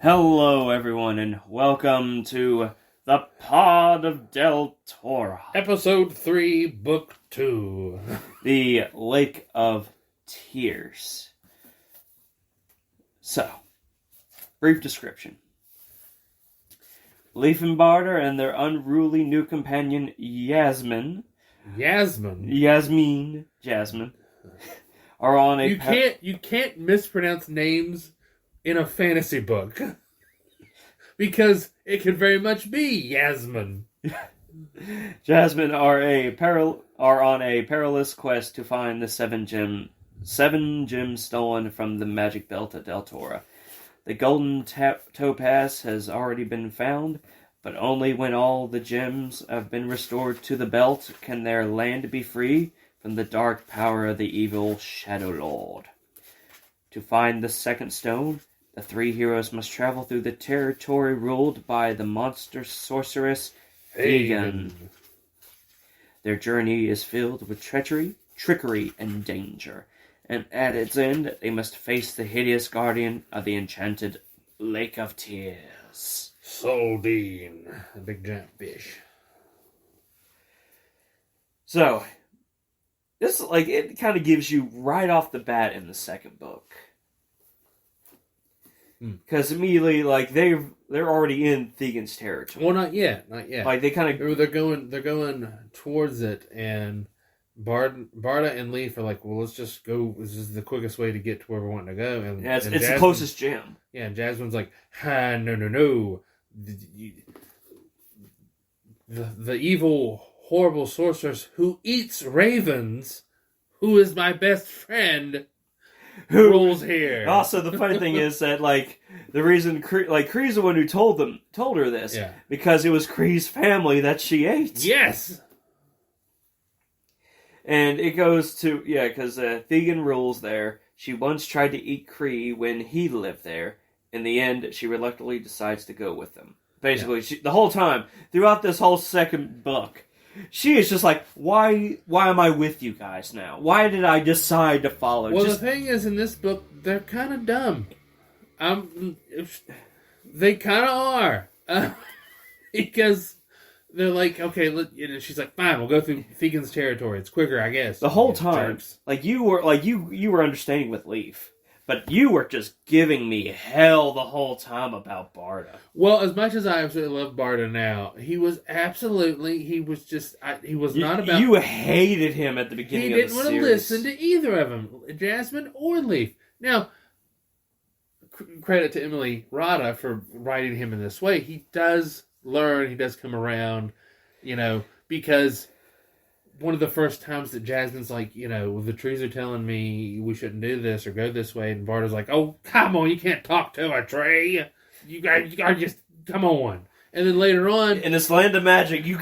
Hello, everyone, and welcome to the Pod of Del Toro, Episode 3, Book 2. the Lake of Tears. So, brief description. Leif and Barda and their unruly new companion, Jasmine, are on a... You can't mispronounce names in a fantasy book. Because it could very much be Yasmin. Jasmine are on a perilous quest to find the seven gems stolen from the magic belt of Del Toro. The golden topaz has already been found, but only when all the gems have been restored to the belt can their land be free from the dark power of the evil Shadow Lord. To find the second stone, the three heroes must travel through the territory ruled by the monster sorceress Fagin. Their journey is filled with treachery, trickery, and danger, and at its end, they must face the hideous guardian of the enchanted Lake of Tears. Soldine, a big giant fish. So, this, it kind of gives you right off the bat in the second book. Because immediately, they're already in Thegan's territory. Well, not yet. They kind of... They're going towards it, and Barda and Leif are like, well, let's just go. This is the quickest way to get to where we want to go. And it's the closest gem. Yeah, and Jasmine's like, no. The evil, horrible sorceress who eats ravens, who is my best friend... Who rules here? Also, the funny thing is that, the reason Kree's the one who told her this, because it was Kree's family that she ate. Yes! And it goes to, because Thegan rules there. She once tried to eat Kree when he lived there. In the end, she reluctantly decides to go with them. Basically, the whole time, throughout this whole second book, she is just like, why am I with you guys now? Why did I decide to follow? Well, the thing is, in this book, they're kind of dumb. They kind of are. Because they're like, okay, she's like, fine, we'll go through Thegan's territory. It's quicker, I guess. The whole time, you were understanding with Leif. But you were just giving me hell the whole time about Barda. Well, as much as I absolutely love Barda now, he was not about... You hated him at the beginning of the series. He didn't want to listen to either of them, Jasmine or Leif. Now, credit to Emily Rada for writing him in this way. He does learn, he does come around, because... One of the first times that Jasmine's like, the trees are telling me we shouldn't do this or go this way, and Barda's like, oh, come on, you can't talk to a tree. You gotta just, come on. And then later on... In this land of magic, you're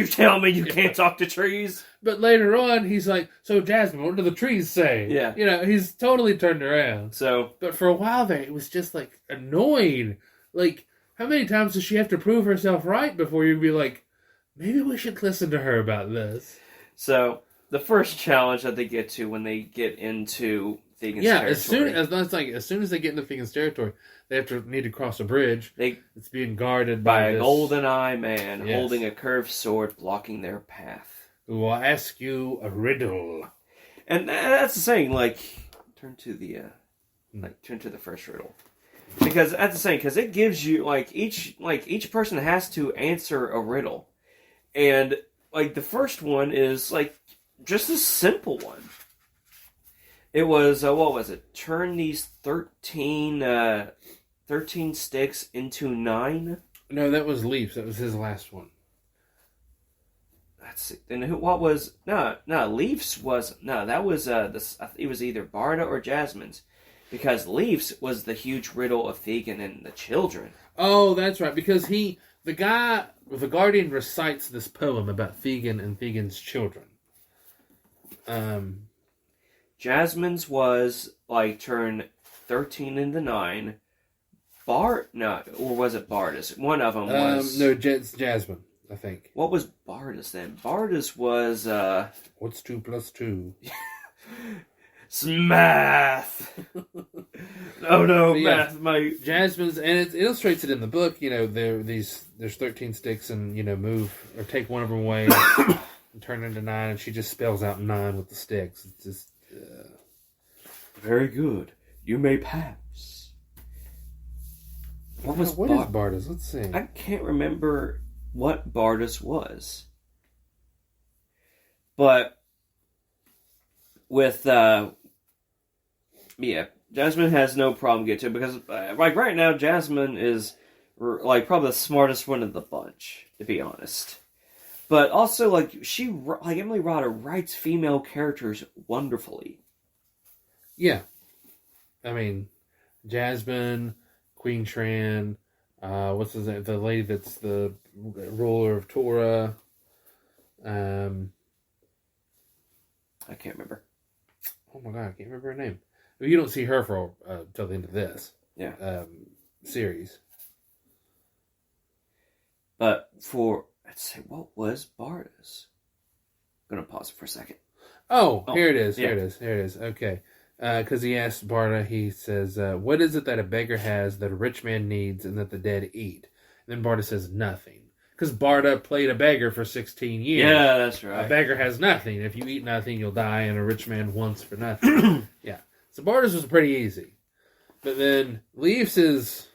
telling me you can't talk to trees? But later on, he's like, so Jasmine, what do the trees say? Yeah. He's totally turned around. But for a while there, it was just, annoying. How many times does she have to prove herself right before you'd be like, maybe we should listen to her about this? So, the first challenge that they get to when they get into Thegan's territory... as soon as they get into Thegan's territory, they need to cross a bridge. It's being guarded by a golden-eye man holding a curved sword blocking their path. Who will ask you a riddle. And that's the saying, turn to the first riddle. Because that's the saying, because it gives you, each person has to answer a riddle. And... the first one is, just a simple one. It was, what was it? Turn these 13 sticks into 9? No, that was Leaf's. That was his last one. Let's see. Then what was... No, Leaf's was... No, that was, it was either Barda or Jasmine's. Because Leaf's was the huge riddle of Thegan and the children. Oh, that's right. Because the Guardian recites this poem about Thegan and Thegan's children. Jasmine's was, turn 13 into 9. Or was it Barda's? One of them was... No, it's Jasmine, I think. What was Barda's then? Barda's was... What's 2 plus 2? It's math. Oh no, But yeah. math, my Jasmine's, and it illustrates it in the book. There's 13 sticks, and move or take one of them away and turn it into 9, and she just spells out 9 with the sticks. It's just very good. You may pass. What is Bardas? Let's see. I can't remember what Bardas was, but with Jasmine has no problem getting to it because like right now Jasmine is like probably the smartest one of the bunch, to be honest. But also like Emily Rodda writes female characters wonderfully. Yeah, I mean Jasmine, Queen Tran, what's his name? The lady that's the ruler of Torah. I can't remember. Oh my god, I can't remember her name. You don't see her for till the end of this series. But let's say, what was Bardas? I'm gonna pause it for a second. Oh, here it is. Yeah. Here it is. Okay. Because he asked Barda, he says, what is it that a beggar has that a rich man needs and that the dead eat? And then Barda says, nothing. Because Barda played a beggar for 16 years. Yeah, that's right. A beggar has nothing. If you eat nothing, you'll die, and a rich man wants for nothing. Yeah. So Barda's was pretty easy. But then Leafs is...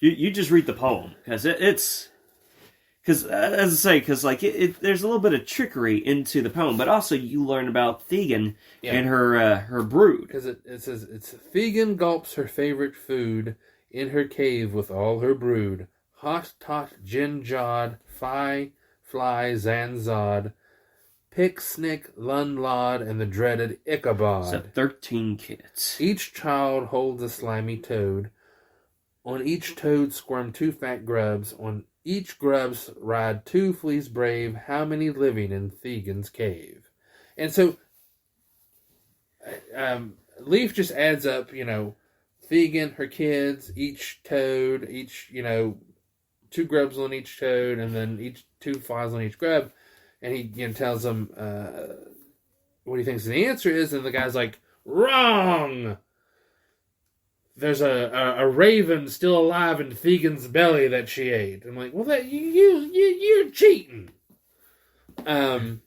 You just read the poem, because it's... Because, as I say, because like there's a little bit of trickery into the poem, but also you learn about Thegan and her brood. Because it says, it's Thegan gulps her favorite food in her cave with all her brood. Hot tot Jin Jod, Phi, Fly, Zanzod, Pick, Snick, Lun Lod, and the dreaded Ichabod. So 13 kids. Each child holds a slimy toad. On each toad squirm 2 fat grubs. On each grubs ride 2 fleas brave. How many living in Thegan's cave? And so, Leaf just adds up, Thegan, her kids, each toad, each, 2 grubs on each toad, and then each 2 flies on each grub. And he tells them what he thinks the answer is, and the guy's like, wrong! There's a raven still alive in Thegan's belly that she ate. I'm like, well, that you're cheating. And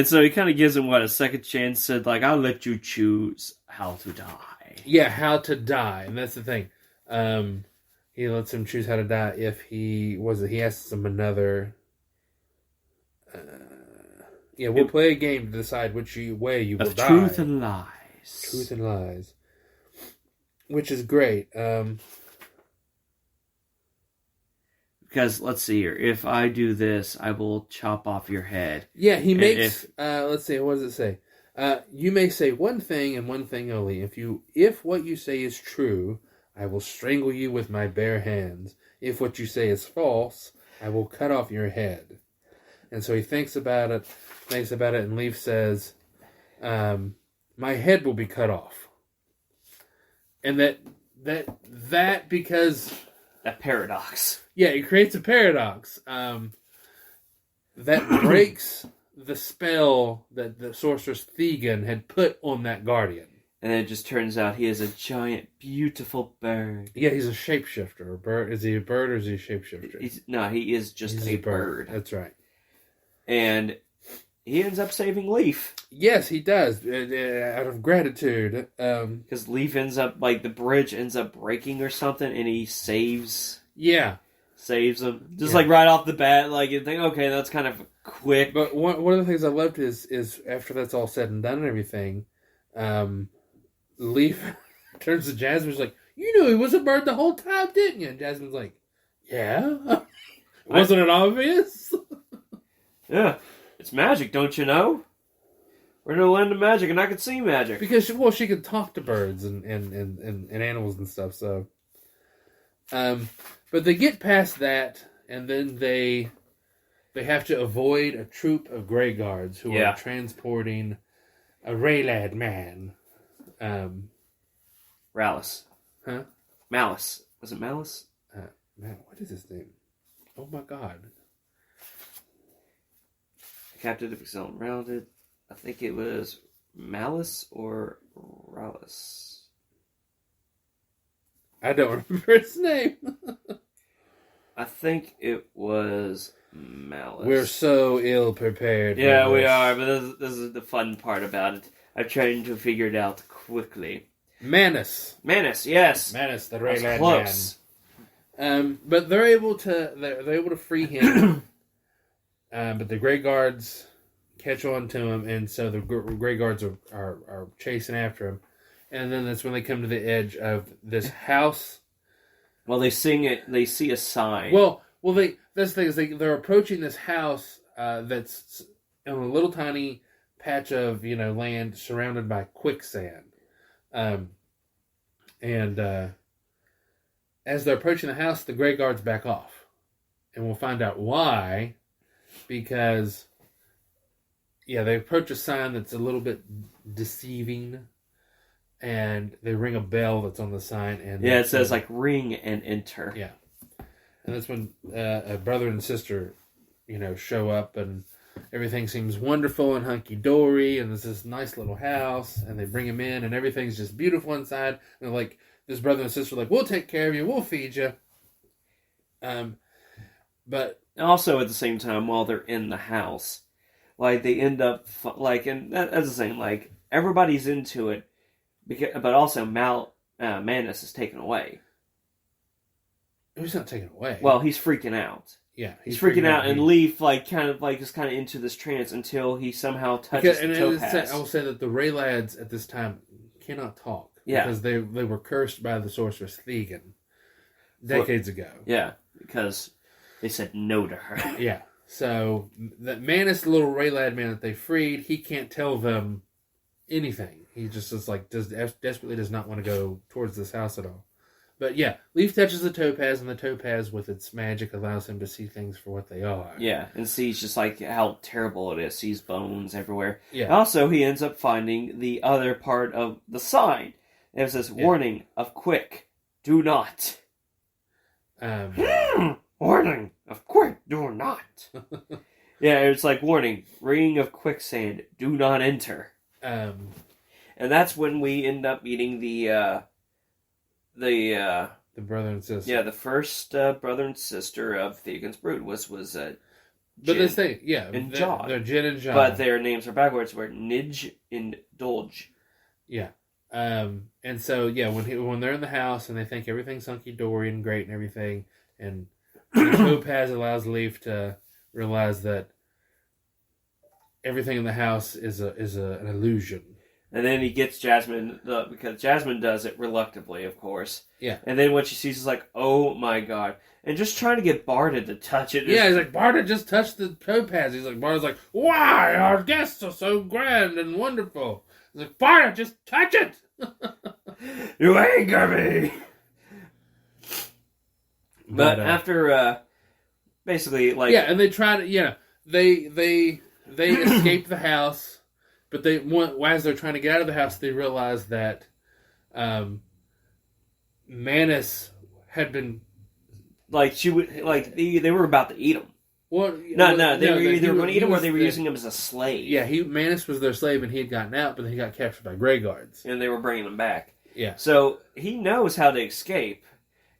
so he kind of gives him a second chance. Said like, I'll let you choose how to die. Yeah, how to die, and that's the thing. He lets him choose how to die if he asks him another. We'll play a game to decide which way you will die. Truth and lies. Truth and lies. Which is great. Because, let's see here. If I do this, I will chop off your head. Yeah, he makes... let's see, what does it say? You may say one thing and one thing only. If what you say is true, I will strangle you with my bare hands. If what you say is false, I will cut off your head. And so he thinks about it, and Leaf says, my head will be cut off. And that because... That paradox. Yeah, it creates a paradox. That breaks the spell that the sorceress Thegan had put on that guardian. And then it just turns out he is a giant, beautiful bird. Yeah, he's a shapeshifter. A bird. Is he a bird or is he a shapeshifter? He is just a bird. That's right. And he ends up saving Leaf. Yes, he does. Out of gratitude. Because Leaf ends up, the bridge ends up breaking or something, and he saves him. Just right off the bat, you think, okay, that's kind of quick. But one of the things I loved is after that's all said and done and everything, Leaf turns to Jasmine's like, you knew he was a bird the whole time, didn't you? And Jasmine's like, yeah. Wasn't it obvious? Yeah. It's magic, don't you know? We're in a land of magic, and I can see magic. Because, she can talk to birds and animals and stuff, so... but they get past that, and then they have to avoid a troop of Grey Guards who are transporting a Raylad man. Rallis. Huh? Malice. Was it Malice? Man, what is his name? Oh my god. Captain of Excellent Rounded. I think it was Malice or Rallis. I don't remember his name. I think it was Malice. We're so ill prepared. Yeah, we are, but this is the fun part about it. I'm trying to figure it out quickly. Manus, yes. the That's Raylan close. man. But they're able to free him. But the Grey Guards catch on to him, and so the Grey Guards are chasing after him. And then that's when they come to the edge of this house. Well, they see a sign. Well, that's the thing is they're approaching this house that's on a little tiny patch of land surrounded by quicksand. And as they're approaching the house, the Grey Guards back off, and we'll find out why. Because they approach a sign that's a little bit deceiving, and they ring a bell that's on the sign, and it says ring and enter. Yeah, and that's when a brother and sister, show up, and everything seems wonderful and hunky dory, and there's this nice little house, and they bring him in, and everything's just beautiful inside. And they're like, this brother and sister are like, we'll take care of you, we'll feed you. But also at the same time, while they're in the house, they end up and that's the same. Everybody's into it, but also Manus is taken away. He's not taken away. Well, he's freaking out. Yeah, he's freaking out, and Leaf is kind of into this trance until he somehow touches the topaz. I will say that the Ray lads at this time cannot talk. Yeah, because they were cursed by the sorceress Thegan decades ago. Yeah, because they said no to her. Yeah, so that Manus, the little Ray lad man that they freed, he can't tell them anything. He just is desperately does not want to go towards this house at all. But yeah, Leaf touches the topaz, and the topaz with its magic allows him to see things for what they are. Yeah, and sees just how terrible it is. Sees bones everywhere. Yeah. Also, he ends up finding the other part of the sign. It says, warning of quick, do not. Warning of quick, do not. Yeah, it's warning, ring of quicksand, do not enter. And that's when we end up meeting the brother and sister. Yeah, the first brother and sister of Theogan's brood was Jin. But this thing, and John. They're Jin and John. But their names are backwards. Were Nidge and Dolge. Yeah. And so when they're in the house and they think everything's hunky dory and great and everything, and the topaz allows Leaf to realize that everything in the house is an illusion. And then he gets Jasmine, because Jasmine does it reluctantly, of course. Yeah. And then what she sees is oh my god. And just trying to get Barda to touch it. Yeah, he's like, Barda just touched the topaz. Barda's like, why? Our guests are so grand and wonderful. He's like, Barda, just touch it! You anger me! But after, basically, Yeah, and they try to, they escape the house. But as they're trying to get out of the house, they realize that Manus had been they were about to eat him. Well, they were either going to eat him or they were using him as a slave. Yeah, Manus was their slave, and he had gotten out, but then he got captured by Grey Guards, and they were bringing him back. Yeah, so he knows how to escape,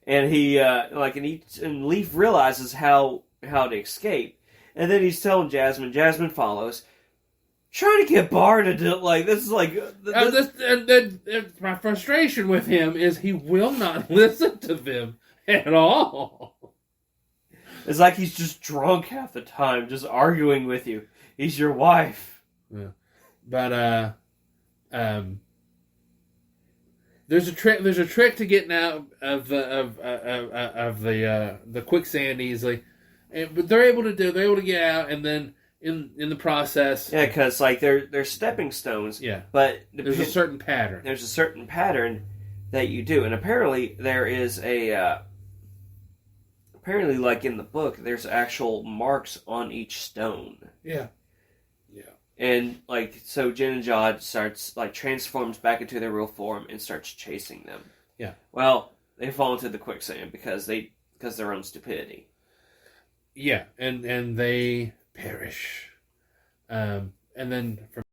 and and Leaf realizes how to escape, and then he's telling Jasmine. Jasmine follows. Trying to get Barda to this is my frustration with him is he will not listen to them at all. It's he's just drunk half the time, just arguing with you. He's your wife. Yeah, but there's a trick. There's a trick to getting out of the quicksand easily, but they're able to get out, and then. In the process, yeah, because they're stepping stones. Yeah, but there's a certain pattern. There's a certain pattern that you do, and apparently there is a. Apparently, in the book, there's actual marks on each stone. Yeah. And so Jin and John starts transforms back into their real form and starts chasing them. Yeah. Well, they fall into the quicksand because their own stupidity. Yeah, and they perish. And then from